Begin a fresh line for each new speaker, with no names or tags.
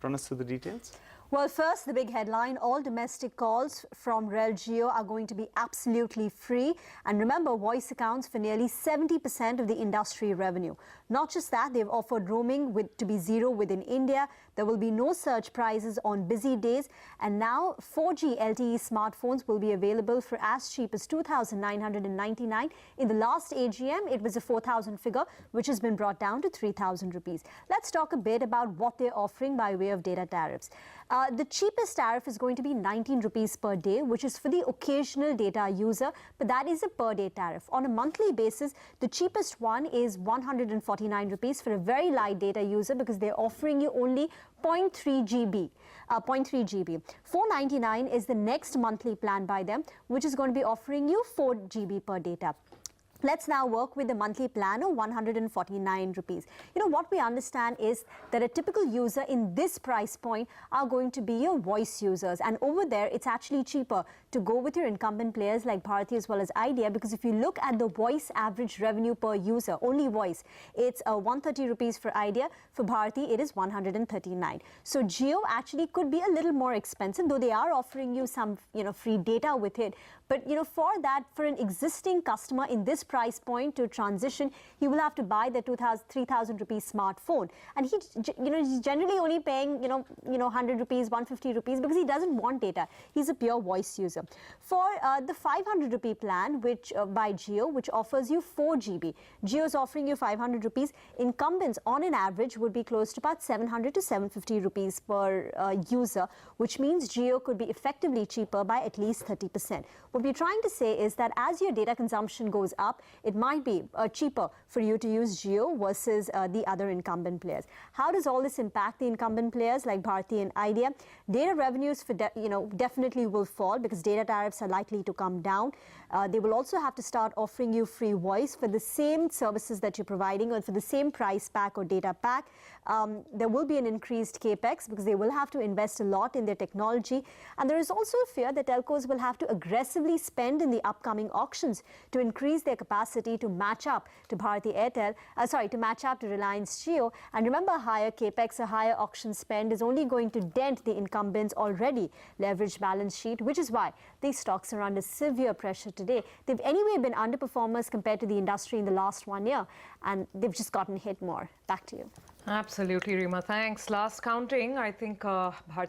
Run us through the details.
Well, first, the big headline, all domestic calls from Reliance Jio are going to be absolutely free. And remember, voice accounts for nearly 70% of the industry revenue. Not just that, they've offered roaming to be zero within India. There will be no surge prices on busy days. And now 4G LTE smartphones will be available for as cheap as 2,999. In the last AGM, it was a 4,000 figure, which has been brought down to 3,000 rupees. Let's talk a bit about what they're offering by way of data tariffs. The cheapest tariff is going to be 19 rupees per day, which is for the occasional data user, but that is a per day tariff. On a monthly basis, the cheapest one is 149 rupees for a very light data user because they're offering you only 0.3 GB. 0.3 GB. 499 is the next monthly plan by them, which is going to be offering you 4 GB per data. Let's now work with the monthly plan of 149 rupees. You know, what we understand is that a typical user in this price point are going to be your voice users. And over there, it's actually cheaper to go with your incumbent players like Bharti as well as Idea, because if you look at the voice average revenue per user, only voice, it's 130 rupees for Idea. For Bharti, it is 139. So Jio actually could be a little more expensive, though they are offering you some, free data with it. But, for that, for an existing customer in this price point to transition, he will have to buy the 3,000 rupees smartphone. And he's generally only paying, 100 rupees, 150 rupees because he doesn't want data. He's a pure voice user. For the 500 rupee plan, which by Jio, which offers you 4 GB, Jio is offering you 500 rupees. Incumbents on an average would be close to about 700 to 750 rupees per user, which means Jio could be effectively cheaper by at least 30%. What we're trying to say is that as your data consumption goes up, it might be cheaper for you to use Jio versus the other incumbent players. How does all this impact the incumbent players like Bharti and Idea? Data revenues for definitely will fall because data tariffs are likely to come down. They will also have to start offering you free voice for the same services that you're providing or for the same price pack or data pack. There will be an increased capex because they will have to invest a lot in their technology. And there is also a fear that telcos will have to aggressively spend in the upcoming auctions to increase their capacity to match up to Bharti Airtel, to match up to Reliance Jio. And remember, higher capex, a higher auction spend is only going to dent the incumbents' already leveraged balance sheet, which is why these stocks are under severe pressure today. They've anyway been underperformers compared to the industry in the last 1 year, and they've just gotten hit more. Back to you.
Absolutely, Reema. Thanks. Last counting, I think Bharti